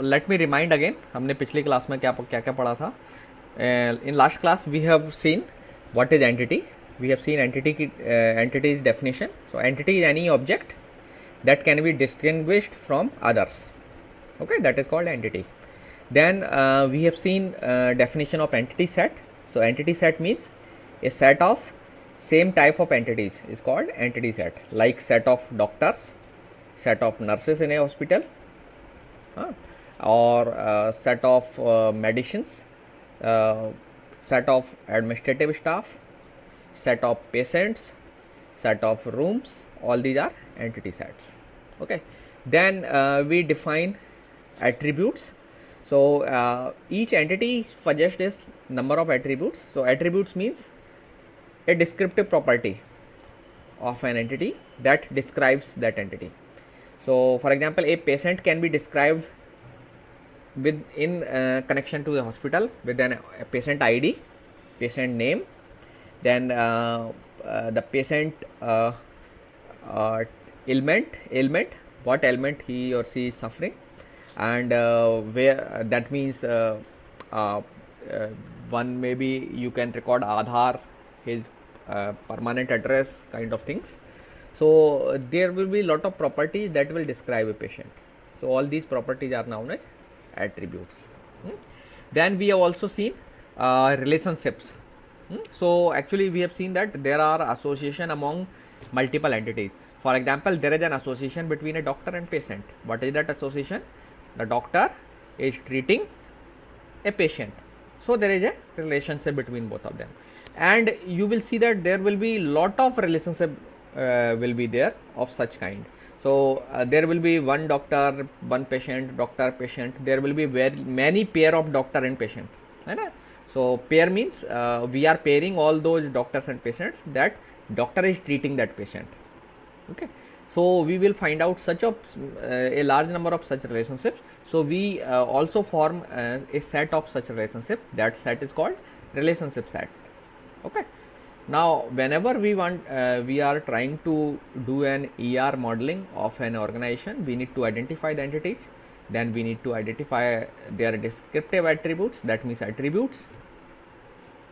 Let me remind again, हमने पिछली class में क्या क्या पढ़ा था. In last class we have seen what is entity. We have seen entity की entity definition. So entity is any object that can be distinguished from others. Okay, that is called entity. Then we have seen definition of entity set. So entity set means a set of same type of entities is called entity set, like set of doctors, set of nurses in a hospital, or set of medicines, set of administrative staff, set of patients, set of rooms. All these are entity sets. Okay, then we define attributes. So each entity suggests this number of attributes. So attributes means a descriptive property of an entity that describes that entity. So for example, a patient can be described with in connection to the hospital with a patient ID, patient name, then the patient ailment, what ailment he or she is suffering, and where that means one maybe you can record Aadhaar, his permanent address, kind of things. So there will be lot of properties that will describe a patient. So all these properties are known as attributes. Then we have also seen relationships. So actually we have seen that there are association among multiple entities. For example, there is an association between a doctor and patient. What is that association? The doctor is treating a patient, so there is a relationship between both of them, and you will see that there will be lot of relationship will be there of such kind. So there will be one doctor, one patient, doctor, patient. There will be very many pair of doctor and patient, right? So pair means we are pairing all those doctors and patients that doctor is treating that patient. Okay, so we will find out such a large number of such relationships. So we also form a set of such relationship. That set is called relationship set. Okay, now whenever we want we are trying to do an ER modeling of an organization, we need to identify the entities. Then we need to identify their descriptive attributes, that means attributes.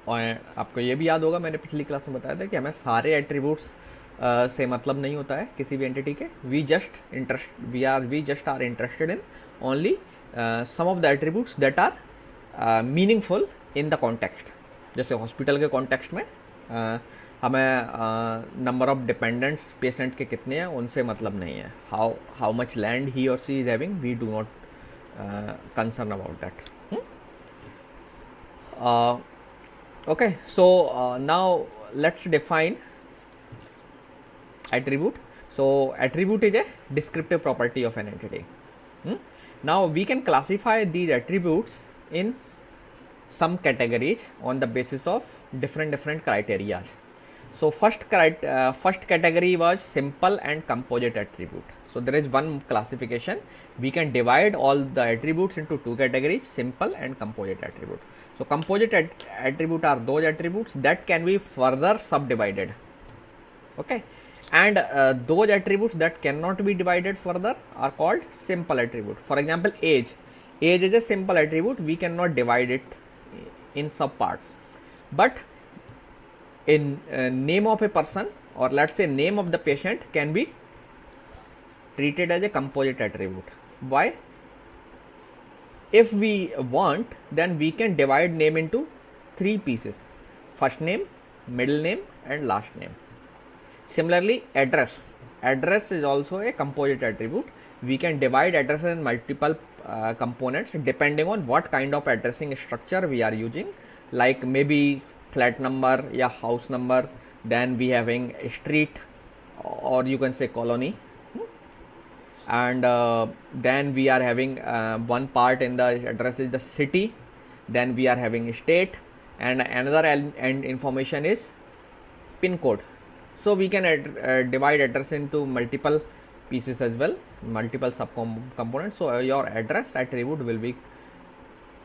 और आपको ये भी याद होगा, मैंने पिछली class में बताया था कि हमें सारे एट्रीब्यूट्स से मतलब नहीं होता है किसी भी एंटिटी के. We just are interested in only some of the attributes that are meaningful in the context. जैसे हॉस्पिटल के कॉन्टेक्स्ट में हमें नंबर ऑफ डिपेंडेंट्स पेशेंट के कितने हैं उनसे मतलब नहीं है. हाउ मच लैंड ही और C is having, we do not concern about that. Okay, so now let's define attribute. So attribute is a descriptive property of an entity. Now we can classify these attributes in some categories on the basis of different criteria. So first category was simple and composite attribute. So there is one classification. We can divide all the attributes into two categories, simple and composite attribute. So composite attribute are those attributes that can be further subdivided. Okay, and those attributes that cannot be divided further are called simple attribute. For example, age is a simple attribute. We cannot divide it in sub parts, but in name of a person, or let's say name of the patient, can be treated as a composite attribute. Why? If we want, then we can divide name into three pieces: first name, middle name, and last name. Similarly, address is also a composite attribute. We can divide address in multiple components depending on what kind of addressing structure we are using, like maybe flat number या house number, then we having a street, or you can say colony, and then we are having one part in the address is the city, then we are having state, and another and information is pin code. So we can divide address into multiple pieces as well, multiple sub components. So your address attribute will be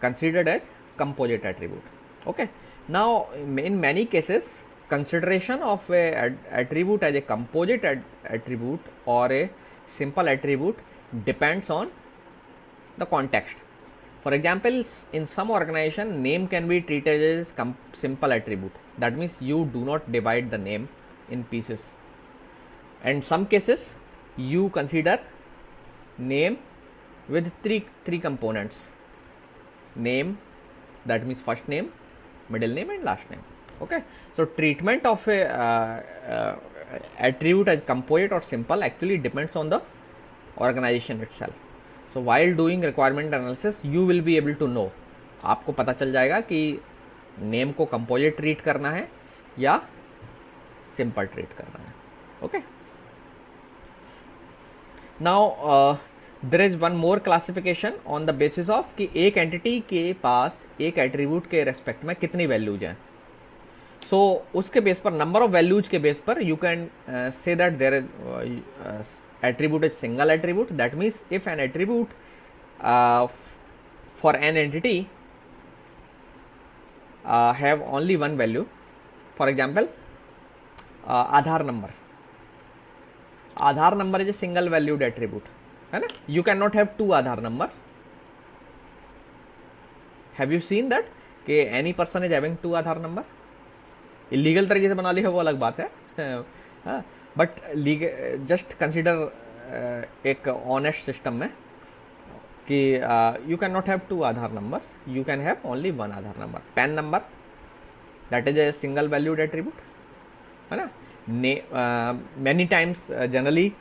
considered as composite attribute. Okay, now in many cases consideration of a attribute as a composite attribute or a simple attribute depends on the context. For example, in some organization, name can be treated as simple attribute. That means you do not divide the name in pieces. And some cases, you consider name with three components. Name, that means first name, middle name and last name. Okay, so treatment of a attribute as composite or simple actually depends on the organization itself. So while doing requirement analysis, you will be able to know, आपको पता चल जाएगा कि name को composite treat करना है या simple treat करना है. Okay, now there is one more classification on the basis of कि एक एंटिटी के पास एक एट्रीब्यूट के रेस्पेक्ट में कितनी वैल्यूज हैं. सो उसके बेस पर, नंबर ऑफ वैल्यूज के बेस पर you can say that there is attribute is single attribute. That means if an attribute for an entity have only one value, for example Aadhaar number is a single valued attribute, है ना. You cannot have two Aadhaar number. Have you seen that कि any person is having two Aadhaar number? illegal तरीके से बना ली है वो अलग बात है, बट जस्ट कंसिडर एक ऑनेस्ट सिस्टम में कि you can not have two Aadhaar numbers, you can have only one Aadhaar number. PAN number that is a single valued attribute, है ना. मैनी टाइम्स जनरली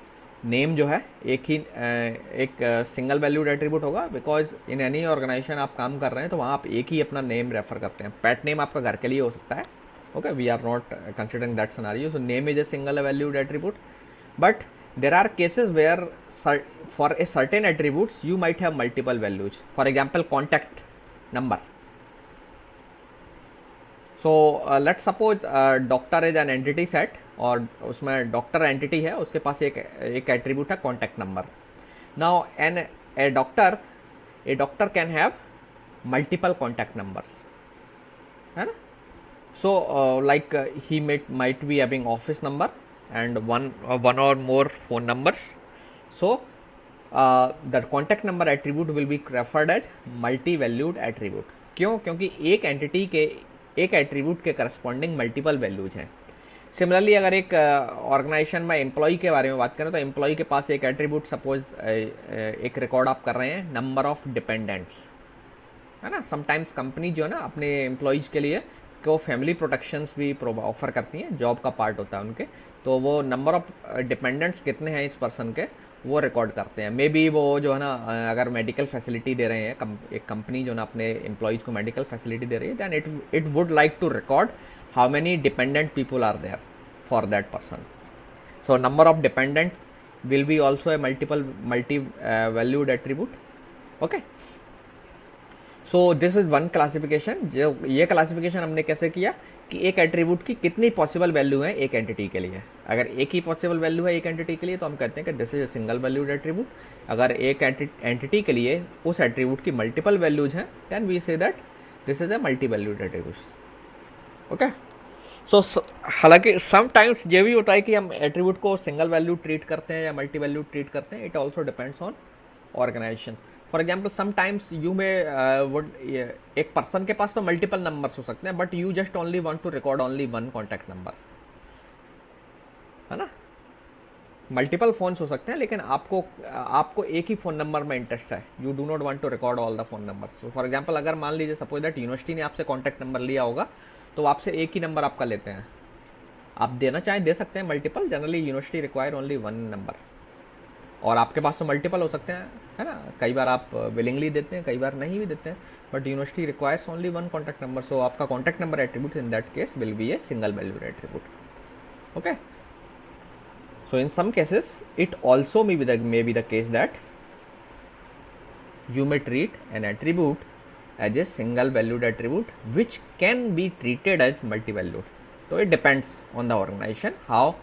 नेम जो है एक सिंगल वैल्यूड एट्रीब्यूट होगा, because in any organisation आप काम कर रहे हैं तो वहाँ आप एक ही अपना नेम रेफर करते हैं. पेट नेम आपका घर के लिए हो सकता है. Okay, we are not considering that scenario. So name is a single valued attribute, but there are cases where for a certain attributes you might have multiple values. For example, contact number. So let's suppose doctor is an entity set और उसमें doctor entity है, उसके पास एक attribute है contact number. Now a doctor can have multiple contact numbers, है ना. So he might be having office number and one or more phone numbers. So the contact number attribute will be referred as multi-valued attribute. क्यों? क्योंकि एक entity के एक attribute के corresponding multiple values हैं. Similarly अगर एक ऑर्गेनाइजेशन में एम्प्लॉय के बारे में बात करें तो एम्प्लॉय के पास एक एट्रीब्यूट, सपोज एक रिकॉर्ड आप कर रहे हैं नंबर ऑफ डिपेंडेंट्स, है ना. समटाइम्स कंपनी जो है ना अपने एम्प्लॉयज़ के लिए को फैमिली प्रोटेक्शंस भी ऑफर करती हैं, जॉब का पार्ट होता है उनके, तो वो नंबर ऑफ डिपेंडेंट्स कितने हैं इस पर्सन के वो रिकॉर्ड करते हैं. मे बी वो जो है ना अगर मेडिकल फैसिलिटी दे रहे हैं, एक कंपनी जो ना अपने एम्प्लॉयज़ को मेडिकल फैसिलिटी दे रही है, then it would like to record how many dependent people are there for that person. So number of dependent will be also a multi valued attribute. Okay, so this is one classification. जो ये classification हमने कैसे किया कि एक attribute की कितनी possible value है एक एंटिटी के लिए. अगर एक ही पॉसिबल वैल्यू है एक एंटिटी के लिए तो हम कहते हैं कि this is a single valued attribute. अगर एक एंटिटी के लिए उस एट्रीब्यूट की मल्टीपल वैल्यूज हैं then we say that this is a multi valued attribute. Okay, so हालांकि समटाइम्स ये भी होता है कि हम एट्रीब्यूट को सिंगल वैल्यू ट्रीट करते हैं या मल्टी वैल्यू ट्रीट करते हैं. It also depends on organisation. For example sometimes you may would एक पर्सन के पास तो मल्टीपल नंबर्स हो सकते हैं, but you just only want to record only one contact number, है ना. मल्टीपल फोन्स हो सकते हैं लेकिन आपको एक ही फ़ोन नंबर में इंटरेस्ट है. You do not want to record all the phone numbers. So for example अगर मान लीजिए सपोज दैट यूनिवर्सिटी ने आपसे कॉन्टैक्ट नंबर लिया होगा तो आपसे एक ही नंबर आपका लेते हैं. आप देना चाहें दे सकते हैं multiple. Generally university require only one number, और आपके पास तो मल्टीपल हो सकते हैं, है ना. कई बार आप विलिंगली देते हैं, कई बार नहीं भी देते हैं, but university requires only one contact number. सो आपका contact number attribute in that case will be a single valued attribute. Okay, so in some cases it also may be the case that you may treat an attribute as a single valued attribute which can be treated as multi-valued. So it depends on the organization how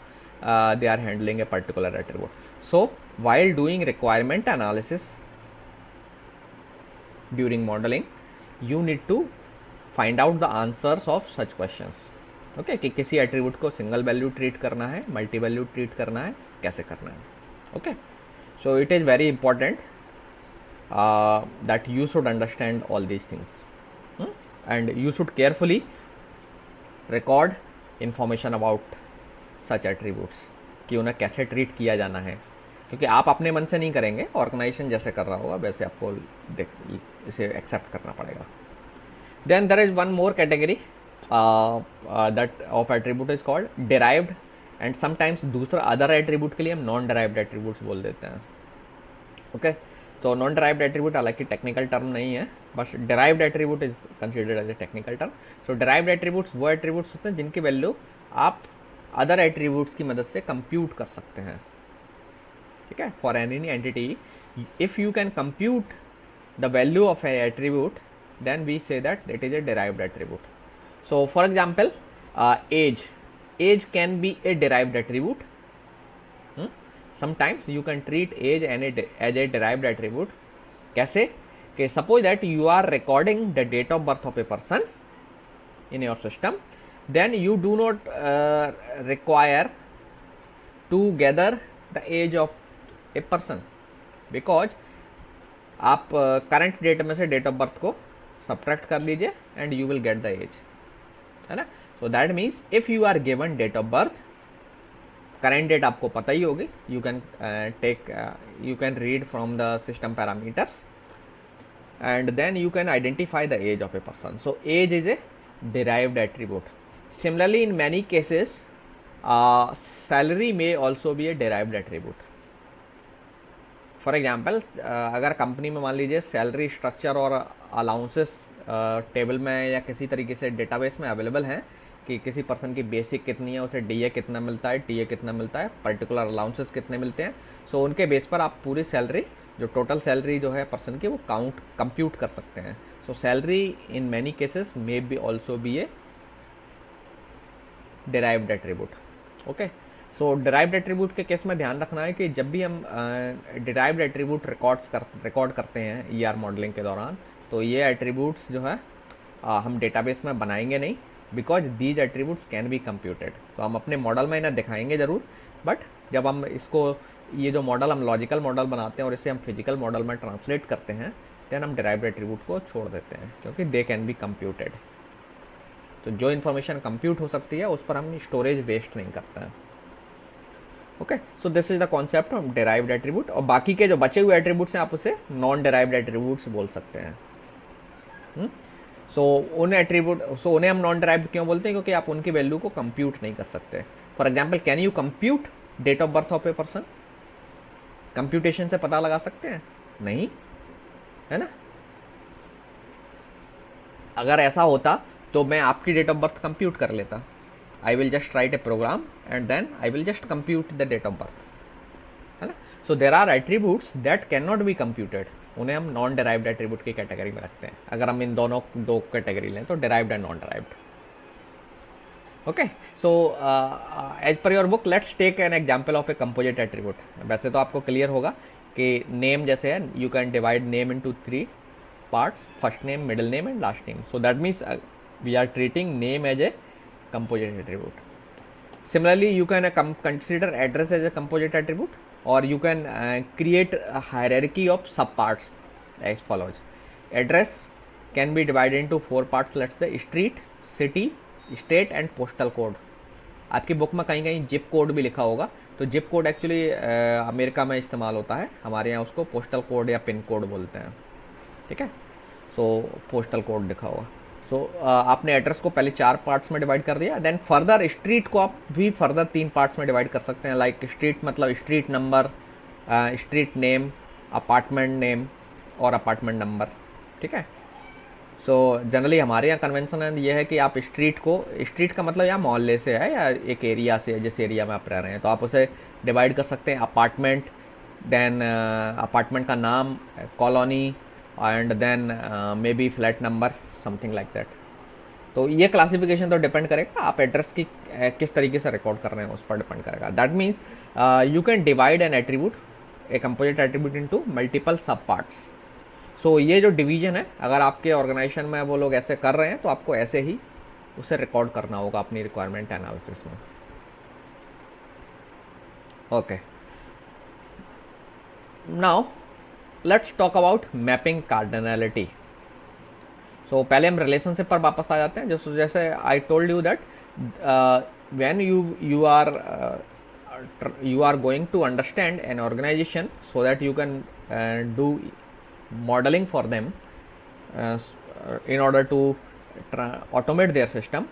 they are handling a particular attribute. So while doing requirement analysis during modeling, you need to find out the answers of such questions. Okay, कि किसी attribute को single value treat करना है, multi value treat करना है, कैसे करना है. Okay, so it is very important that you should understand all these things, and you should carefully record information about such attributes कि उन्हें कैसे ट्रीट किया जाना है, क्योंकि आप अपने मन से नहीं करेंगे, ऑर्गेनाइजेशन जैसे कर रहा होगा वैसे आपको इसे एक्सेप्ट करना पड़ेगा. Then there is one more category that of attribute is called derived, and sometimes दूसरा अदर एट्रीब्यूट के लिए हम नॉन डिराइव्ड एट्रीब्यूट्स बोल देते हैं. ओके, तो नॉन डिराइव्ड एट्रीब्यूट हालांकि टेक्निकल टर्म नहीं है, बस derived attribute is considered as a technical term. So derived attributes वो एट्रीब्यूट्स होते हैं जिनकी वैल्यू आप अदर एट्रीब्यूट्स की मदद से कंप्यूट कर सकते हैं. ठीक है, for any entity if you can compute the value of a attribute then we say that it is a derived attribute. So for example age can be a derived attribute. Sometimes you can treat age as a derived attribute. कैसे कि suppose that you are recording the date of birth of a person in your system, then you do not require to gather the age of a person, because आप current date में से date of birth को subtract कर लीजिए and you will get the age, है ना. So that means if you are given date of birth, current date आपको पता ही होगी, you can read from the system parameters and then you can identify the age of a person. So age is a derived attribute. Similarly, in many cases salary may also be a derived attribute. For example, अगर company में मान लीजिए salary structure और allowances table में या किसी तरीके से डेटाबेस में अवेलेबल हैं कि किसी पर्सन की बेसिक कितनी है, उसे डीए कितना मिलता है, टीए कितना मिलता है, पर्टिकुलर अलाउंसेस कितने मिलते हैं. सो उनके बेस पर आप पूरी सैलरी, जो टोटल सैलरी जो है पर्सन की, वो कंप्यूट कर सकते हैं. सो salary in many cases may be also be A derived attribute. Okay, so derived attribute के केस में ध्यान रखना है कि जब भी हम डिराइव्ड एट्रीब्यूट रिकॉर्ड करते हैं ईआर मॉडलिंग के दौरान, तो ये एट्रीब्यूट्स जो है हम डेटाबेस में बनाएंगे नहीं, because these attributes can be computed. तो हम अपने मॉडल में इन्हें दिखाएंगे ज़रूर, बट जब हम इसको, ये जो मॉडल हम लॉजिकल मॉडल बनाते हैं और इसे हम फिजिकल मॉडल में ट्रांसलेट करते हैं, देन हम डिराइव्ड एट्रीब्यूट को छोड़ देते हैं, क्योंकि दे कैन बी कंप्यूटेड. तो जो इन्फॉर्मेशन कंप्यूट हो सकती है उस पर हम स्टोरेज वेस्ट नहीं करते हैं. Okay, so this is the concept of derived attribute. और बाकी के जो बचे हुए एट्रीब्यूट्स हैं आप उसे नॉन डिराइव्ड एट्रीब्यूट्स बोल सकते हैं. उन्हें हम नॉन डिराइव्ड क्यों बोलते हैं? क्योंकि आप उनकी वैल्यू को कंप्यूट नहीं कर सकते. For example, can you compute date of birth of a person? Computation से पता लगा सकते हैं? नहीं, है ना. अगर ऐसा होता तो मैं आपकी डेट ऑफ बर्थ कंप्यूट कर लेता. I will just write a program and then I will just compute the date of birth, है ना. So there are attributes that can not be computed. उन्हें हम नॉन डिराइव्ड एट्रीब्यूट की category में रखते हैं. अगर हम इन दोनों दो कैटेगरी लें तो derived and non derived. Okay, so as per your book let's take an example of a composite attribute. वैसे तो आपको क्लियर होगा कि नेम जैसे है, you can divide name into 3 parts, first name, middle name and last name. So that means we are treating name as a composite attribute. Similarly, you can consider address as a composite attribute, or you can create a hierarchy of subparts as follows. Address can be divided into 4 parts. Let's say street, city, state and postal code. आपकी book में कहीं कहीं zip code भी लिखा होगा. तो zip code actually America में इस्तेमाल होता है, हमारे यहाँ उसको पोस्टल कोड या पिन कोड बोलते हैं. ठीक है, सो पोस्टल कोड लिखा होगा. सो आपने एड्रेस को पहले 4 पार्ट्स में डिवाइड कर दिया. देन फर्दर स्ट्रीट को आप भी फर्दर 3 पार्ट्स में डिवाइड कर सकते हैं. लाइक स्ट्रीट मतलब street number, street name, apartment name और अपार्टमेंट नंबर. ठीक है, सो जनरली हमारे यहाँ कन्वेंशन ये है कि आप स्ट्रीट को, स्ट्रीट का मतलब या मोहल्ले से है या एक एरिया से, जिस एरिया में आप रह रहे हैं, तो आप उसे डिवाइड कर सकते हैं. अपार्टमेंट, देन अपार्टमेंट का नाम, colony, and then may be flat number, something like that. तो ये क्लासिफिकेशन तो डिपेंड करेगा आप एड्रेस की किस तरीके से रिकॉर्ड कर रहे हैं, उस पर डिपेंड करेगा. That means you can divide N attribute, A composite attribute into multiple सब पार्ट्स. सो ये जो डिवीजन है, अगर आपके ऑर्गेनाइजेशन में वो लोग ऐसे कर रहे हैं तो आपको ऐसे ही उसे रिकॉर्ड करना होगा अपनी रिक्वायरमेंट एनालिसिस में. Okay, now let's talk about mapping cardinality. So पहले हम रिलेशनशिप पर वापस आ जाते हैं. जैसे I told you that when you are going to understand an organization so that you can do modeling for them in order to automate their system.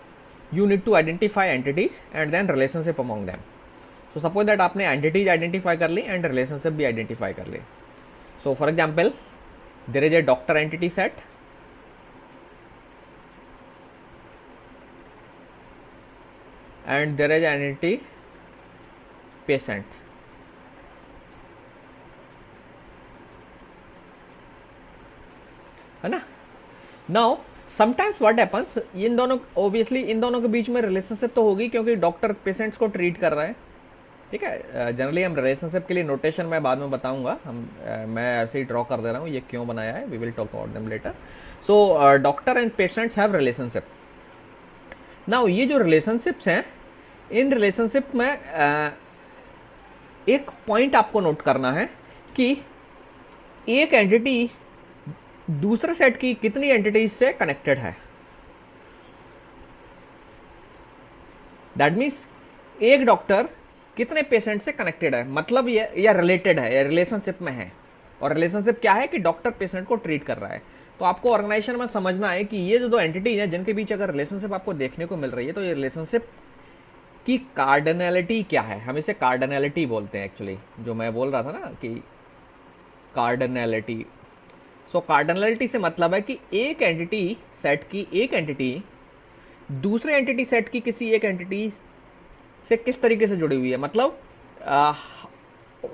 You need to identify entities and then relationship among them. So suppose that आपने entities identify कर ली and relationship भी identify कर ली. So for example, there is a doctor entity set and there is an entity patient. है ना. Now sometimes what happens, इन दोनों obviously इन दोनों के बीच में रिलेशनशिप तो होगी क्योंकि डॉक्टर पेशेंट्स को ट्रीट कर रहा है. ठीक है. जनरली हम रिलेशनशिप के लिए नोटेशन मैं बाद में बताऊंगा. मैं ऐसे ही ड्रॉ कर दे रहा हूँ ये क्यों बनाया है. We will talk about them later. So doctor and patients have relationship. Now ये जो रिलेशनशिप्स हैं, इन रिलेशनशिप में एक पॉइंट आपको नोट करना है कि एक एंटिटी दूसरे सेट की कितनी एंटिटीज से कनेक्टेड है. दैट मीन्स एक डॉक्टर कितने पेशेंट से कनेक्टेड है, मतलब ये या रिलेटेड है या रिलेशनशिप में है. और रिलेशनशिप क्या है कि डॉक्टर पेशेंट को ट्रीट कर रहा है. तो आपको ऑर्गेनाइजेशन में समझना है कि ये जो दो एंटिटीज हैं जिनके बीच अगर रिलेशनशिप आपको देखने को मिल रही है तो ये रिलेशनशिप की कार्डिनलिटी क्या है. हम इसे कार्डिनलिटी बोलते हैं एक्चुअली, जो मैं बोल रहा था ना कि कार्डिनलिटी. सो कार्डिनलिटी से मतलब है कि एक एंटिटी सेट की एक एंटिटी दूसरे एंटिटी सेट की किसी एक एंटिटी से किस तरीके से जुड़ी हुई है. मतलब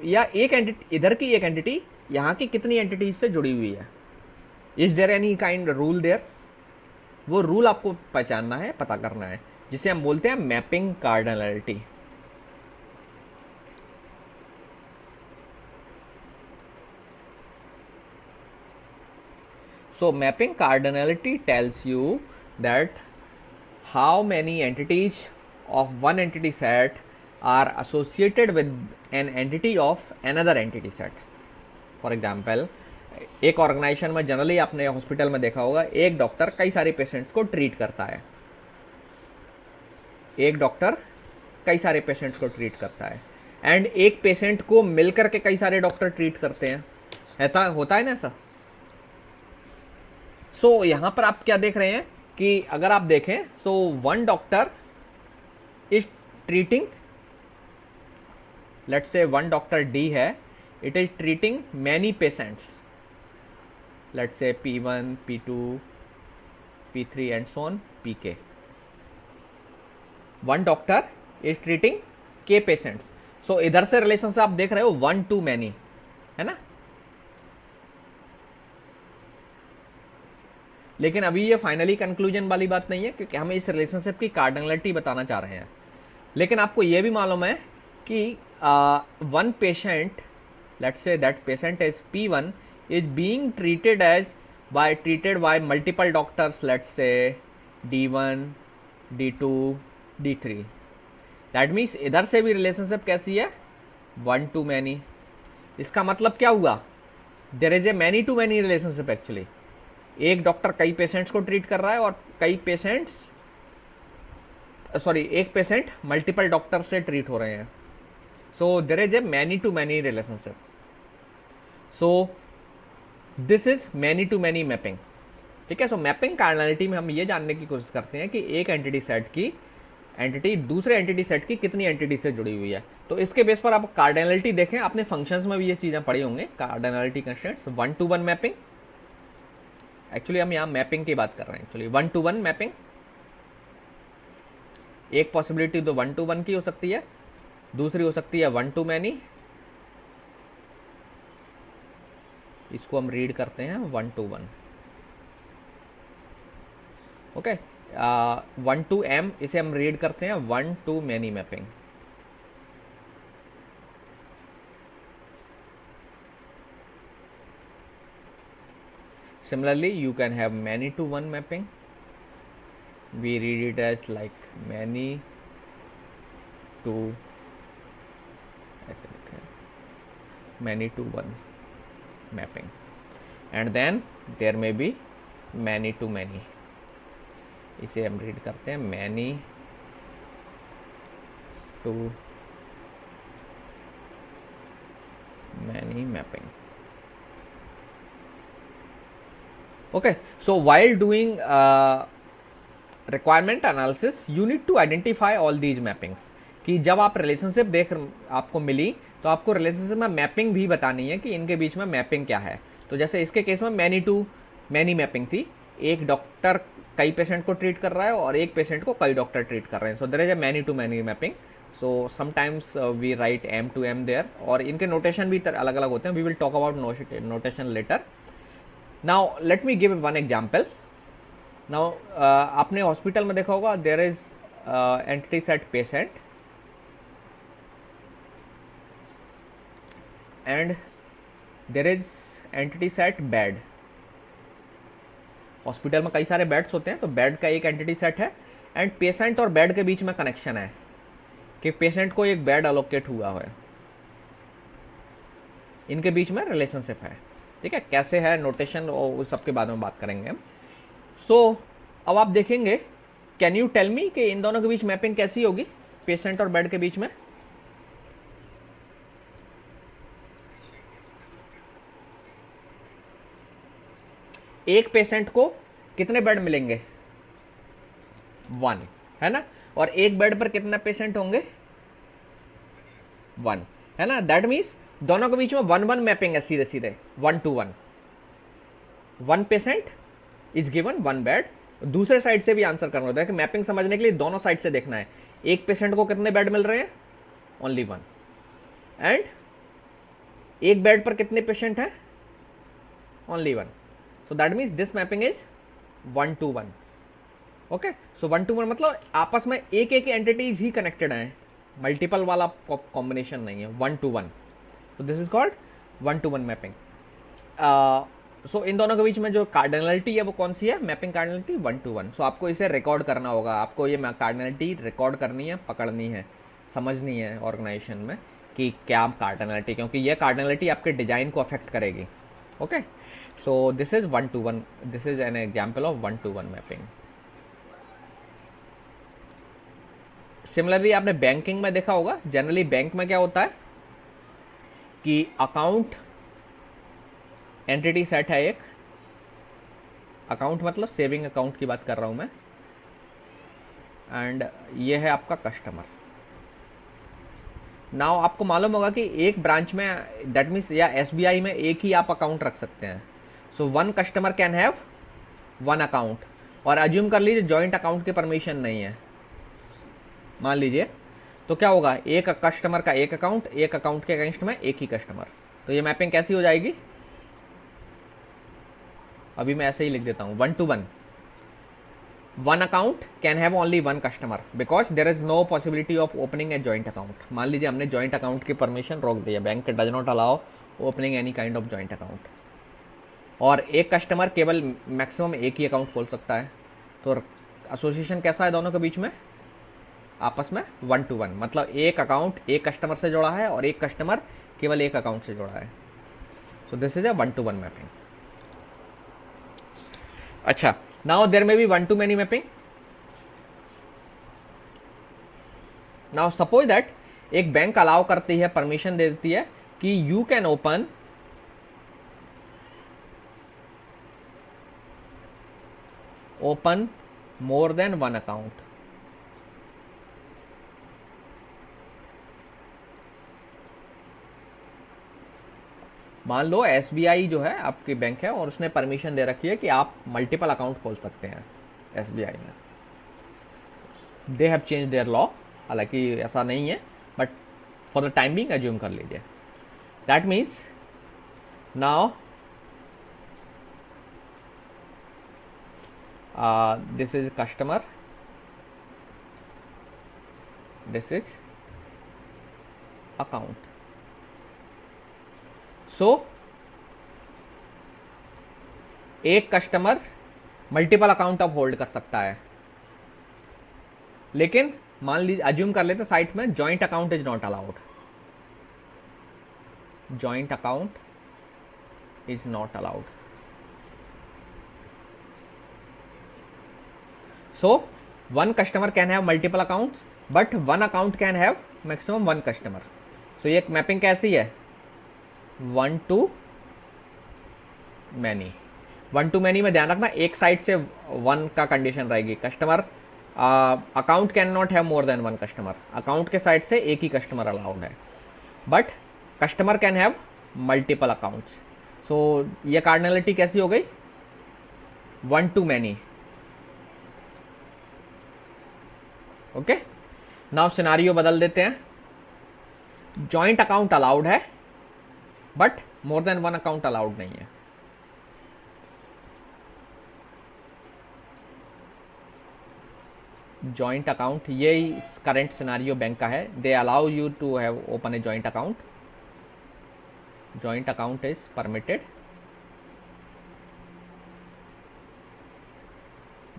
या एक एंटिटी इधर की एक एंटिटी यहाँ की कितनी एंटिटीज से जुड़ी हुई है. Is there any kind rule there. वो रूल आपको पहचानना है, पता करना है, जिसे हम बोलते हैं mapping cardinality. So mapping cardinality tells you that how many entities of one entity set are associated with an entity of another entity set. For example, एक ऑर्गेनाइजेशन में जनरली आपने हॉस्पिटल में देखा होगा एक डॉक्टर कई सारे पेशेंट्स को ट्रीट करता है. एक डॉक्टर कई सारे पेशेंट्स को ट्रीट करता है एंड एक पेशेंट को मिलकर के कई सारे डॉक्टर ट्रीट करते हैं. ऐसा होता है ना ऐसा. सो यहाँ पर आप क्या देख रहे हैं कि अगर आप देखें so one doctor is treating, let's say one doctor D है, it is treating many patients, let's say P1, P2, P3 and so on Pk. One doctor is treating K patients. So इधर से relation से आप देख रहे हो 1 to many, है ना. लेकिन अभी ये फाइनली कंक्लूजन वाली बात नहीं है क्योंकि हम इस रिलेशनशिप की कार्डिनलिटी बताना चाह रहे हैं. लेकिन आपको ये भी मालूम है कि one patient, let's say that patient is P1 is being treated by multiple doctors, let's say D1, D2, D3. That means इधर से भी रिलेशनशिप कैसी है 1 to many. इसका मतलब क्या हुआ, there is a many to many relationship actually. एक डॉक्टर कई पेशेंट्स को ट्रीट कर रहा है और एक पेशेंट मल्टीपल डॉक्टर से ट्रीट हो रहे हैं. So there is a many to many relationship. So this is many to many mapping. ठीक है. सो मैपिंग कार्डिनलिटी में हम ये जानने की कोशिश करते हैं कि एक एंटिटी सेट की एंटिटी दूसरे एंटिटी सेट की कितनी एंटिटी से जुड़ी हुई है. तो इसके बेस पर आप कार्डिनलिटी देखें, आपने फंक्शंस में भी ये चीज़ें पढ़ी होंगे. Cardinality constraints 1 to 1 mapping. Actually हम यहाँ मैपिंग की बात कर रहे हैं. एक्चुअली 1 to 1 मैपिंग, एक पॉसिबिलिटी तो 1 to 1 की हो सकती है, दूसरी हो सकती है 1 to many. इसको हम रीड करते हैं 1 to 1. ओके. 1 to m इसे हम रीड करते हैं 1 to many mapping. Similarly, you can have many to one mapping. We read it as like many to, ऐसे लिखा है many to one. Mapping, and then there may be many to many, इसे हम read करते हैं many to many mapping. Okay, so while doing requirement analysis you need to identify all these mappings. कि जब आप रिलेशनशिप देख आपको मिली तो आपको रिलेशनशिप में मैपिंग भी बतानी है कि इनके बीच में मैपिंग क्या है. तो जैसे इसके केस में मैनी टू मैनी मैपिंग थी, एक डॉक्टर कई पेशेंट को ट्रीट कर रहा है और एक पेशेंट को कई डॉक्टर ट्रीट कर रहे हैं. So there is a many to many mapping. So sometimes we write M to M there, और इनके नोटेशन भी अलग अलग होते हैं. We will talk about notation later. Now let me give one example. Now आपने हॉस्पिटल में देखा होगा there is entity set patient and there is entity set bed. Hospital में कई सारे बेड्स होते हैं, तो बेड का एक एंटिटी सेट है एंड पेशेंट और बेड के बीच में कनेक्शन है कि पेशेंट को एक बेड अलोकेट हुआ है, इनके बीच में रिलेशनशिप है. ठीक है, कैसे है नोटेशन और उस सब के बारे में बात करेंगे. सो अब आप देखेंगे, कैन यू टेल मी कि इन दोनों के बीच मैपिंग कैसी होगी, पेशेंट और बेड के बीच में. एक पेशेंट को कितने बेड मिलेंगे, 1 है ना, और एक बेड पर कितने पेशेंट होंगे, 1 है ना. दैट मीन्स दोनों के बीच में 1-1 मैपिंग है, सीधे सीधे 1-to-1. 1 patient is given 1 bed. दूसरे साइड से भी आंसर करना होता है कि मैपिंग समझने के लिए दोनों साइड से देखना है. एक पेशेंट को कितने बेड मिल रहे हैं, ओनली 1, एंड एक बेड पर कितने पेशेंट हैं, only 1. So that means this mapping is 1-to-1. Okay, so 1-to-1 मतलब आपस में एक एक एंटिटीज ही कनेक्टेड हैं, मल्टीपल वाला कॉम्बिनेशन नहीं है, 1-to-1. तो this is called 1-to-1 mapping. So इन दोनों के बीच में जो कार्डिनलिटी है वो कौन सी है, मैपिंग कार्डिनलिटी 1-to-1. सो आपको इसे रिकॉर्ड करना होगा, आपको ये कार्डिनलिटी रिकॉर्ड करनी है, पकड़नी है, समझनी है ऑर्गेनाइजेशन में कि क्या कार्डिनलिटी, क्योंकि ये कार्डिनलिटी आपके डिजाइन को अफेक्ट करेगी. Okay, so this is 1-to-1, this is an example of 1-to-1 mapping. Similarly आपने बैंकिंग में देखा होगा, जनरली बैंक में क्या होता है कि अकाउंट एंटिटी सेट है एक, अकाउंट मतलब सेविंग अकाउंट की बात कर रहा हूं मैं, एंड ये है आपका कस्टमर. नाउ आपको मालूम होगा कि एक ब्रांच में, दैट मीन्स या एसबीआई में एक ही आप अकाउंट रख सकते हैं. सो 1 कस्टमर कैन हैव 1 अकाउंट, और अज्यूम कर लीजिए जॉइंट अकाउंट की परमिशन नहीं है, मान लीजिए, तो क्या होगा, एक कस्टमर का एक अकाउंट के अगेंस्ट में एक ही कस्टमर. तो ये मैपिंग कैसी हो जाएगी, अभी मैं ऐसे ही लिख देता हूं, 1-to-1. 1 account can have only 1 customer because there is no possibility of opening a joint account. मान लीजिए हमने जॉइंट अकाउंट की परमिशन रोक दी है, bank does not allow opening any kind of joint account, और एक कस्टमर केवल मैक्सिमम एक ही अकाउंट खोल सकता है. तो एसोसिएशन कैसा है दोनों के बीच में, आपस में 1-to-1, मतलब एक अकाउंट एक कस्टमर से जुड़ा है और एक कस्टमर केवल एक अकाउंट से जुड़ा है. So this is a 1-to-1 mapping. अच्छा, now there may be 1-to-many mapping. Now suppose that एक बैंक अलाउ करती है, परमिशन दे देती है कि you can open more than 1 account. मान लो एसबीआई जो है आपकी बैंक है और उसने परमिशन दे रखी है कि आप मल्टीपल अकाउंट खोल सकते हैं एसबीआई में. They have change their law, हालांकि ऐसा नहीं है, but for the time being assume कर लीजिए. That means now this is customer, this is account. So एक customer multiple account of hold कर सकता है, लेकिन मान लीजिए अज्यूम कर लेते साइट में joint account is not allowed. Joint account is not allowed. So one customer can have multiple accounts, but one account can have maximum one customer. So ये मैपिंग कैसी है? One to many. One to many में ध्यान रखना, एक side से one का condition रहेगी. Customer account can not have more than one customer. Account के साइड से एक ही कस्टमर अलाउड है, but customer can have multiple accounts. So ये कार्डिनलिटी कैसी हो गई? One to many. Okay, now scenario बदल देते हैं. जॉइंट अकाउंट अलाउड है, but more than one account allowed नहीं है. जॉइंट अकाउंट, ये करंट सिनारियो बैंक का है. They allow you to have open A joint account. Joint account is permitted,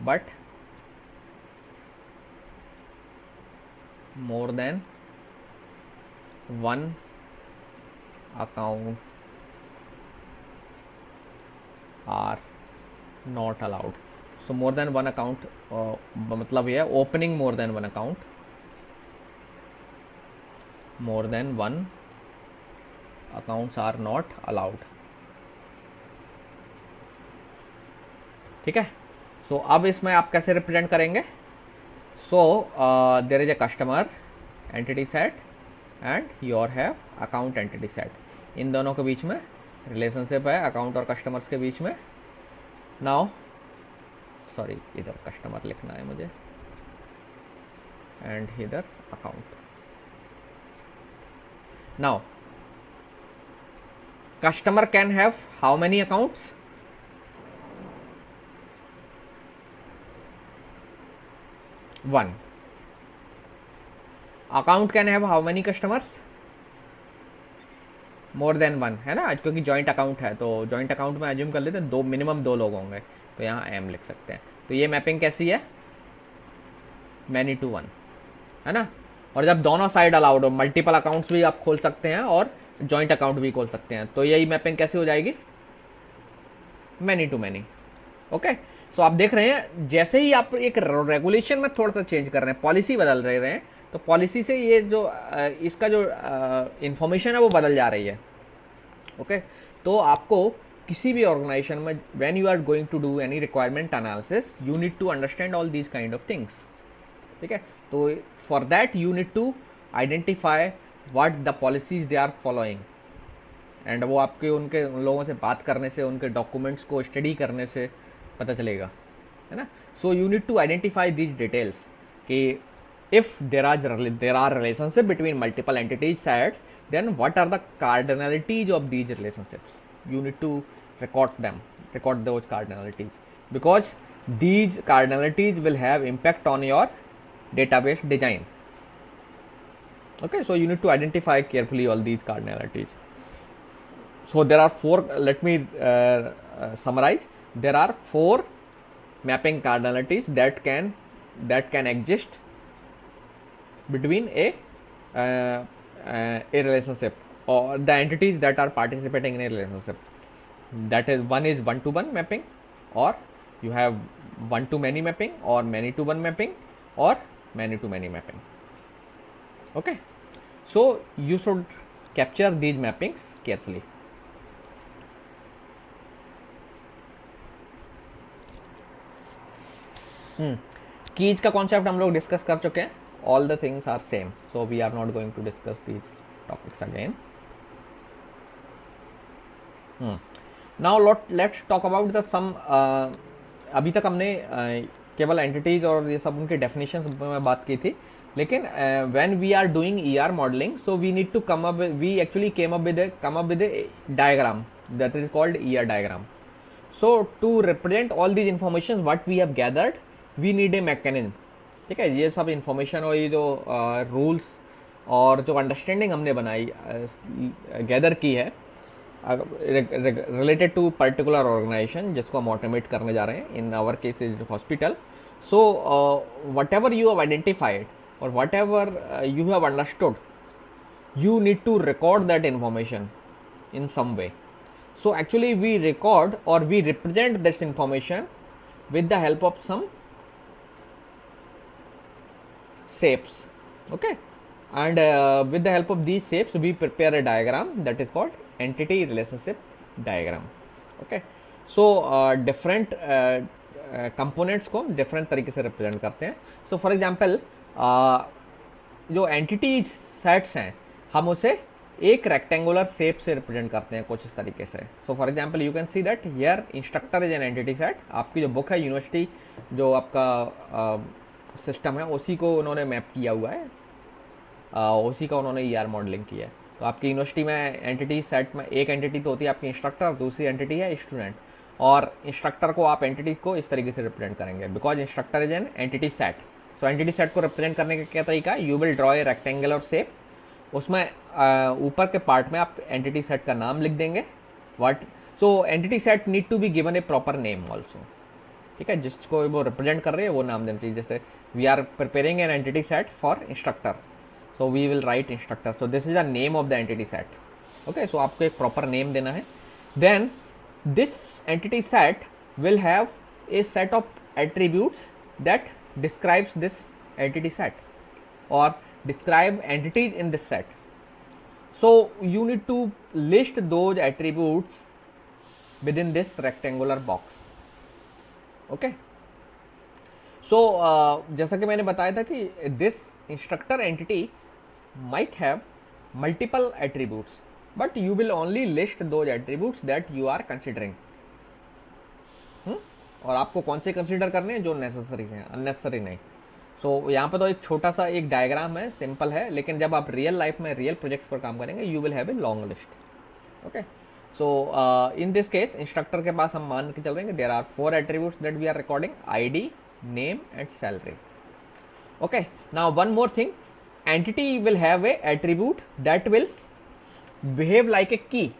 but more than one account are not allowed. So more than one account मतलब ये opening more than one account, more than one accounts are not allowed. ठीक है. सो अब इसमें आप कैसे represent करेंगे? So there is a customer entity set and your have account entity set. इन दोनों के बीच में रिलेशनशिप है, अकाउंट और कस्टमर्स के बीच में. नाउ सॉरी, इधर कस्टमर लिखना है मुझे एंड इधर account. Now customer can have how many accounts? One. Account can have how many customers? More than one, है ना, क्योंकि जॉइंट अकाउंट है. तो जॉइंट अकाउंट में अज्यूम कर लेते हैं दो, मिनिमम दो लोग होंगे, तो यहाँ एम लिख सकते हैं. तो ये मैपिंग कैसी है? मैनी टू वन, है ना. और जब दोनों साइड अलाउड हो, मल्टीपल अकाउंट्स भी आप खोल सकते हैं और जॉइंट अकाउंट भी खोल सकते हैं, तो यही मैपिंग कैसी हो जाएगी? Many to many. Okay. So आप देख रहे हैं, जैसे ही आप एक रेगुलेशन में थोड़ा सा चेंज कर रहे हैं, पॉलिसी बदल रहे हैं, तो पॉलिसी से ये जो इसका जो इंफॉर्मेशन है वो बदल जा रही है. ओके. तो आपको किसी भी ऑर्गेनाइजेशन में when you are going to do any requirement analysis, you need to understand all these kind of things. ठीक है. तो for that you need to identify what the policies they are following, and वो आपके उन लोगों से बात करने से, उनके डॉक्यूमेंट्स को स्टडी करने से पता चलेगा, है ना. So you need to identify these details कि if there are relationship between multiple entity sets, then what are the cardinalities of these relationships? You need to record those cardinalities, because these cardinalities will have impact on your database design. Okay, so you need to identify carefully all these cardinalities. So there are four, let me summarize. There are four mapping cardinalities that can exist between a relationship, or the entities that are participating in a relationship. That is, one is one to one mapping, or you have one to many mapping, or many to one mapping, or many to many mapping. Okay, so you should capture these mappings carefully. Keys का concept हम लोग discuss कर चुके हैं. All the things are same, so we are not going to discuss these topics again. Now let's talk about the some अभी तक हमने केवल एंटिटीज और ये सब उनके डेफिनेशंस में बात की थी, लेकिन when we are doing ER modeling, so we need to we actually came up with a diagram that is called ER diagram. So to represent all these information what we have gathered, we need a mechanism. ठीक है. ये सब information और ये जो rules और जो understanding हमने बनाई, गैदर की है रिलेटेड टू पर्टिकुलर ऑर्गेनाइजेशन जिसको हम ऑटोमेट करने जा रहे हैं, in our case is hospital. So whatever you have identified और whatever you have understood, you need to record that information in some way. So actually we record or we represent this information with the help of some shapes. Okay, and with the help of these shapes we prepare a diagram that is called entity relationship diagram. Okay, so different components को हम different तरीके से represent करते हैं. सो for example जो entity sets हैं हम उसे एक रेक्टेंगुलर शेप से रिप्रेजेंट करते हैं कुछ इस तरीके से. सो for example you can see that here instructor is an entity set. आपकी जो बुक है यूनिवर्सिटी जो आपका सिस्टम है उसी को उन्होंने मैप किया हुआ है, उसी का उन्होंने ER मॉडलिंग किया है. तो आपकी यूनिवर्सिटी में एंटिटी सेट में एक एंटिटी तो होती है आपकी इंस्ट्रक्टर, दूसरी एंटिटी है स्टूडेंट. और इंस्ट्रक्टर को आप एंटिटी को इस तरीके से रिप्रेजेंट करेंगे because instructor is an entity set. So entity set को रिप्रेजेंट करने का क्या तरीका है, you will draw a rectangular shape. उसमें ऊपर के पार्ट में आप एंटिटी सेट का नाम लिख देंगे. What so entity set need to be given a proper name also. ठीक है, जिसको वो रिप्रेजेंट कर रहे हैं वो नाम देना चाहिए. जैसे we are preparing an entity set for instructor, so we will write instructor. So this is the name of the entity set. Okay, so आपको एक प्रॉपर नेम देना है. Then this entity set will have a set of attributes that describes this entity set or describe entities in this set. So you need to list those attributes within this rectangular box. Okay, so जैसा कि मैंने बताया था कि this instructor entity might have multiple attributes, but you will only list those attributes that you are considering. और आपको कौन से कंसीडर करने हैं, जो नेसेसरी हैं, अननेसेसरी नहीं. सो यहाँ पे तो एक छोटा सा एक डायग्राम है, सिंपल है, लेकिन जब आप रियल लाइफ में रियल प्रोजेक्ट्स पर काम करेंगे you will have a long list. Okay, so in this case instructor के पास हम मान के चल रहे हैं there are 4 attributes that we are recording, ID, name and salary. Okay, now one more thing, entity will have a attribute that will behave like a key.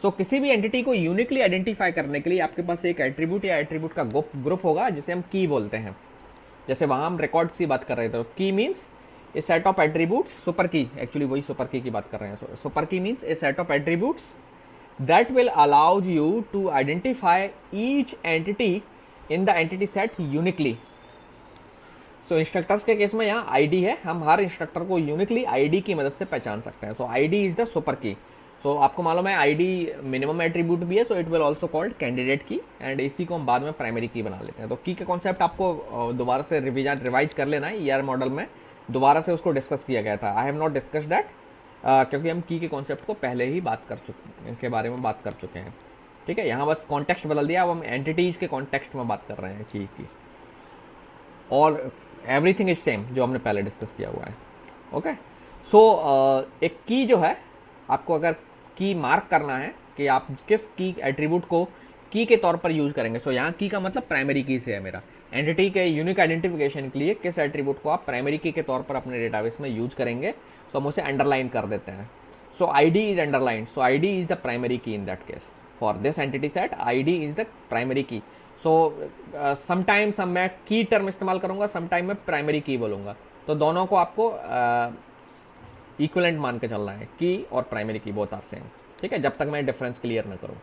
So किसी भी एंटिटी को यूनिकली आइडेंटिफाई करने के लिए आपके पास एक attribute या attribute का ग्रुप होगा जिसे हम की बोलते हैं. जैसे वहाँ हम रिकॉर्ड्स की बात कर रहे थे, key means a set of attributes. Super key, actually वही सुपर की बात कर रहे हैं. Super key means a set of attributes that will allows you to identify each entity in the entity set uniquely. So instructors के case में यहाँ ID है, हम हर इंस्ट्रक्टर को यूनिकली ID की मदद से पहचान सकते हैं. So ID is the super key. So आपको मालूम है ID मिनिमम एट्रीब्यूट भी है, so it will also called candidate की, एंड इसी को हम बाद में प्राइमरी की बना लेते हैं. तो की का कॉन्सेप्ट आपको दोबारा से रिवाइज कर लेना है. ER मॉडल में दोबारा से उसको डिस्कस किया गया था. I have not discuss that क्योंकि हम की के कॉन्सेप्ट को पहले ही इनके बारे में बात कर चुके हैं. ठीक है, यहाँ बस कॉन्टेक्स्ट बदल दिया, अब हम एंटिटीज़ के कॉन्टेक्स्ट में बात कर रहे हैं की. और एवरीथिंग इज सेम जो हमने पहले डिस्कस किया हुआ है. ओके, सो एक की जो है, आपको अगर की मार्क करना है कि आप किस की एट्रीब्यूट को की के तौर पर यूज करेंगे. सो यहाँ की का मतलब प्राइमरी की से है. मेरा एंटिटी के यूनिक आइडेंटिफिकेशन के लिए किस एट्रीब्यूट को आप प्राइमरी की के तौर पर अपने डेटाबेस में यूज करेंगे, सो हम उसे अंडरलाइन कर देते हैं. So ID is underline, so ID is the primary key in that case. For this entity set ID is the primary key. So sometimes मैं की टर्म इस्तेमाल करूंगा, समटाइम मैं प्राइमरी की बोलूँगा. तो दोनों को आपको इक्विवेलेंट मान के चलना है, की और प्राइमरी की बोथ आर सेम. ठीक है, जब तक मैं डिफरेंस क्लियर ना करूँ.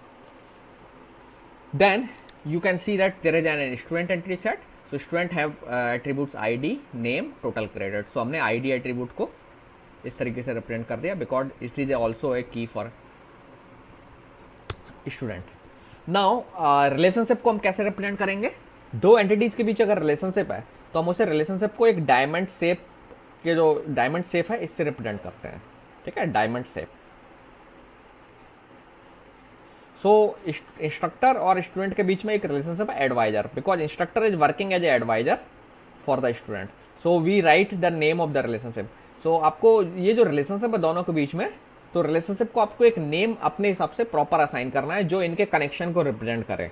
Then you can see that there is an student entity set. So student have attributes ID, name, total credit. So हमने ID एट्रीब्यूट को इस तरीके से रिप्रेजेंट कर दिया because it is also a की फॉर स्टूडेंट. नाउ रिलेशनशिप को हम कैसे रिप्रेजेंट करेंगे, दो एंटिटीज के बीच अगर रिलेशनशिप है तो हम उसे रिलेशनशिप को एक डायमंड शेप के जो डायमंड शेप है इससे रिप्रेजेंट करते हैं. ठीक है, डायमंड शेप. सो इंस्ट्रक्टर और स्टूडेंट के बीच में एक रिलेशनशिप है advisor, because instructor is working as a advisor for the student. So we write the name of the relationship. So आपको ये जो रिलेशनशिप है दोनों के बीच में, तो रिलेशनशिप को आपको एक नेम अपने हिसाब से प्रॉपर असाइन करना है जो इनके कनेक्शन को रिप्रेजेंट करे.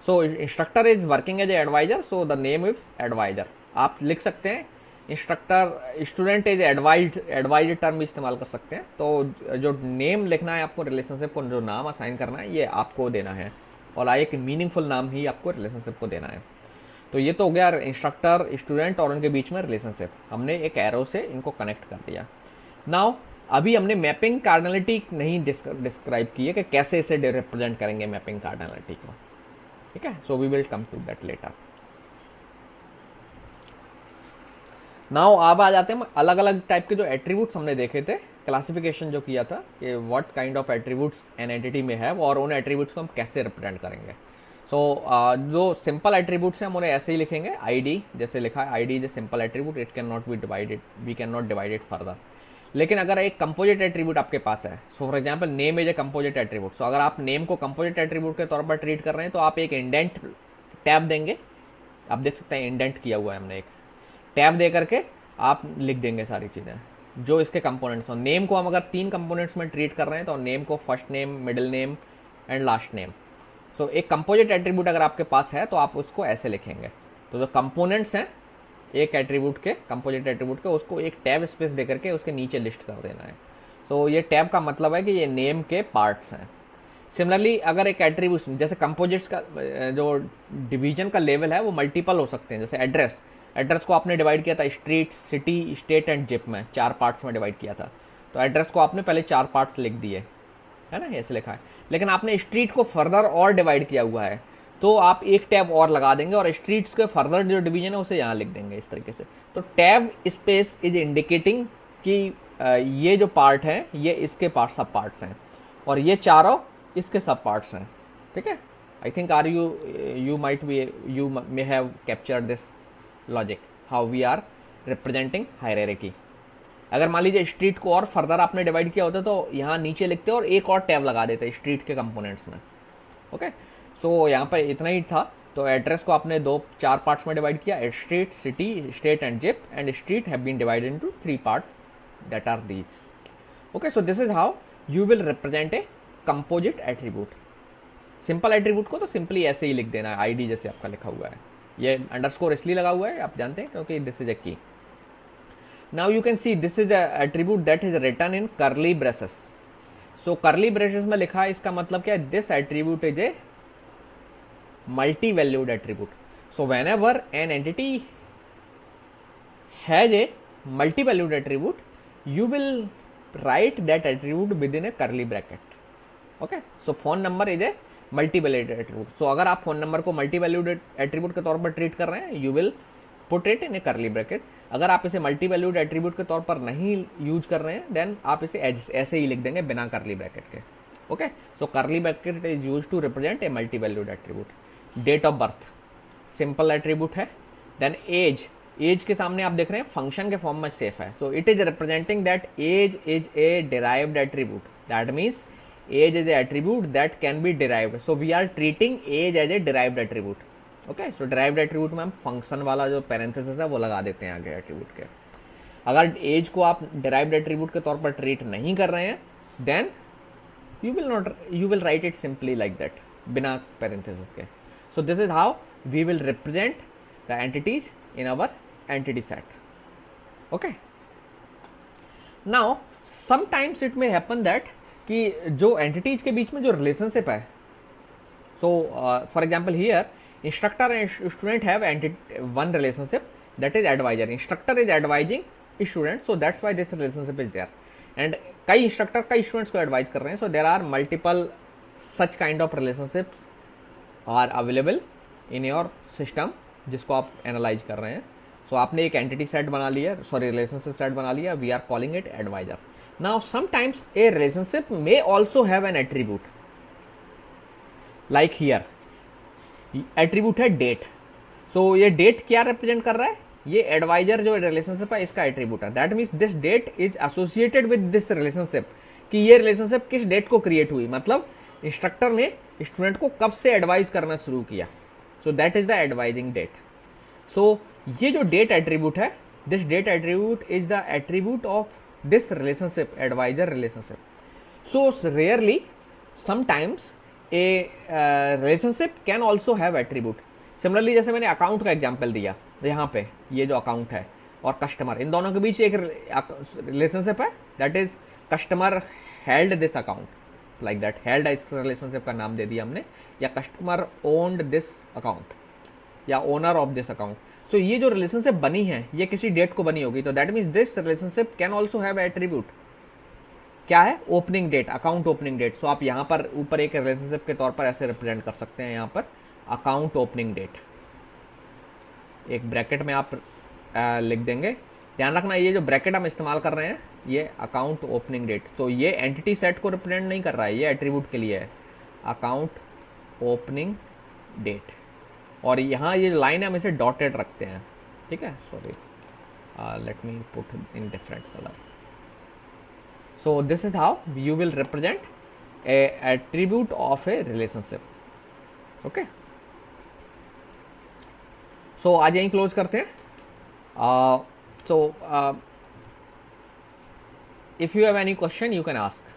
So instructor is working as a advisor, so the name is advisor. आप लिख सकते हैं instructor, student is advisor term भी इस्तेमाल कर सकते हैं. तो जो नेम लिखना है आपको रिलेशनशिप को, जो नाम असाइन करना है ये आपको देना है, और एक मीनिंगफुल नाम ही आपको रिलेशनशिप को देना है. तो ये तो हो गया इंस्ट्रक्टर, स्टूडेंट और उनके बीच में रिलेशनशिप. हमने एक एरो से इनको कनेक्ट कर दिया. नाउ अभी हमने मैपिंग कार्डिनलिटी नहीं डिस्क्राइब की है कि कैसे इसे रिप्रेजेंट करेंगे मैपिंग कार्डिनलिटी को, ठीक है। So we will come to that later. Now अब आ जाते हैं अलग अलग टाइप के जो एट्रीब्यूट्स हमने देखे थे, क्लासिफिकेशन जो किया था कि what kind of attributes an entity में है और उन एट्रीब्यूट्स को हम कैसे रिप्रेजेंट करेंगे। सो जो सिंपल एट्रीब्यूट्स हैं हम उन्हें ऐसे ही लिखेंगे, आईडी जैसे लिखा है, ID is a simple attribute, it can not be divided, we can not divide it further. लेकिन अगर एक कंपोजिट एट्रीब्यूट आपके पास है, so for example name is a composite attribute, so अगर आप नेम को कंपोजिट एट्रीब्यूट के तौर पर ट्रीट कर रहे हैं तो आप एक इंडेंट टैब देंगे, आप देख सकते हैं इंडेंट किया हुआ है हमने, एक टैब दे करके आप लिख देंगे सारी चीज़ें जो इसके कंपोनेंट्स हो। नेम को हम अगर 3 कंपोनेंट्स में ट्रीट कर रहे हैं तो नेम को first name, middle name and last name. So एक कंपोजिट एट्रीब्यूट अगर आपके पास है तो आप उसको ऐसे लिखेंगे। तो जो कंपोनेंट्स हैं एक एट्रीब्यूट के, कंपोजिट एट्रीब्यूट के, उसको एक टैब स्पेस दे करके उसके नीचे लिस्ट कर देना है। सो ये टैब का मतलब है कि ये नेम के पार्ट्स हैं। सिमिलरली अगर एक एट्रीब्यूट जैसे कंपोजिट्स का जो डिवीजन का लेवल है वो मल्टीपल हो सकते हैं, जैसे एड्रेस, एड्रेस को आपने डिवाइड किया था street, city, state and zip में, 4 पार्ट्स में डिवाइड किया था। तो एड्रेस को आपने पहले 4 पार्ट्स लिख दिए, है ना, ऐसे लिखा है। लेकिन आपने स्ट्रीट को फर्दर और डिवाइड किया हुआ है तो आप एक टैब और लगा देंगे और स्ट्रीट्स के फर्दर जो डिवीजन है उसे यहाँ लिख देंगे इस तरीके से। तो टैब स्पेस इज इंडिकेटिंग कि ये जो पार्ट है ये इसके सब पार्ट्स हैं और ये चारों इसके सब पार्ट्स हैं, ठीक है। I think are you might be you may have captured this logic how we are representing hierarchy. अगर मान लीजिए स्ट्रीट को और फर्दर आपने डिवाइड किया होता तो यहाँ नीचे लिखते और एक और टैब लगा देते स्ट्रीट के कंपोनेंट्स में, ओके। सो यहाँ पर इतना ही था। तो एड्रेस को आपने 4 पार्ट्स में डिवाइड किया, street, city, state and zip, and street have been divided into 3 parts that are these, okay. So this is how you will represent a composite attribute. Simple attribute को तो simply ऐसे ही लिख देना है, ID जैसे आपका लिखा हुआ है। ये अंडरस्कोर इसलिए लगा हुआ है आप जानते हैं क्योंकि this is a key. Now you can see this is a attribute that is written in curly braces. So curly braces में लिखा है, इसका मतलब क्या है, this attribute is a multi valued attribute. So whenever an entity has a multi valued attribute you will write that attribute within a curly bracket, okay। so phone number is a multi valued attribute। so अगर आप phone number को multi valued attribute के तौर पर treat कर रहे हैं you will put it in a curly bracket। अगर आप इसे मल्टी वैल्यूड एट्रीब्यूट के तौर पर नहीं यूज कर रहे हैं देन आप इसे ऐसे ही लिख देंगे बिना कर्ली ब्रैकेट के, okay. So curly bracket is use to represent a multi valued attribute. Date of birth simple attribute है। देन एज, एज के सामने आप देख रहे हैं फंक्शन के फॉर्म में सेफ है। So it is representing that age is a derived attribute, that means age is a attribute that can be derived. So we are treating age age a derived attribute, okay. So derived attribute में हम function वाला जो parenthesis है वो लगा देते हैं आगे एट्रीब्यूट के। अगर एज को आप डिराइव्ड एट्रीब्यूट के तौर पर ट्रीट नहीं कर रहे हैं then you will write it simply like that बिना पैरेंथेसिस के। so this is how we will represent the entities in our entity set, okay। now sometimes it may happen that कि जो entities के बीच में जो relationship है, so for example here instructor and student have one relationship that is advisor। instructor is advising student, so that's why this relationship is there। And कई instructor कई students को एडवाइज कर रहे हैं। So there are multiple such kind of relationships are available in your system जिसको आप analyse कर रहे हैं। सो आपने एक एंटिटी सेट बना लिया, सॉरी रिलेशनशिप सेट बना लिया, we are calling it advisor. Now sometimes a relationship may also have an attribute like here, attribute है डेट। सो ये डेट क्या रिप्रेजेंट कर रहा है, ये एडवाइजर जो रिलेशनशिप है इसका एट्रीब्यूट है। That means this date is associated with this relationship, कि ये रिलेशनशिप किस डेट को क्रिएट हुई, मतलब इंस्ट्रक्टर ने स्टूडेंट को कब से एडवाइज करना शुरू किया। So that is the advising date. सो ये जो डेट एट्रीब्यूट है, this date attribute is the attribute of this relationship, advisor relationship. So rarely sometimes a relationship can also have attribute. Similarly जैसे मैंने अकाउंट का example दिया, यहाँ पे ये जो अकाउंट है और कस्टमर, इन दोनों के बीच एक रिलेशनशिप है, that is customer held this account like that. Held इस रिलेशनशिप का नाम दे दिया हमने, या कस्टमर ओन्ड दिस अकाउंट या ओनर ऑफ दिस अकाउंट। सो ये जो रिलेशनशिप बनी है ये किसी डेट को बनी होगी, तो that means this relationship can also have attribute, क्या है, opening date, account opening date. So आप यहाँ पर ऊपर एक रिलेशनशिप के तौर पर ऐसे रिप्रेजेंट कर सकते हैं, यहाँ पर अकाउंट ओपनिंग डेट, एक ब्रैकेट में आप लिख देंगे। ध्यान रखना ये जो ब्रैकेट हम इस्तेमाल कर रहे हैं ये अकाउंट ओपनिंग डेट, तो ये एंटिटी सेट को रिप्रेजेंट नहीं कर रहा है, ये एट्रीब्यूट के लिए है, अकाउंट ओपनिंग डेट। और यहाँ ये लाइन है हम इसे डॉटेड रखते हैं, ठीक है, sorry, let me put in different colour. So this is how you will represent a attribute of a relationship, okay. So आज यहीं क्लोज करते हैं। So if you have any question you can ask.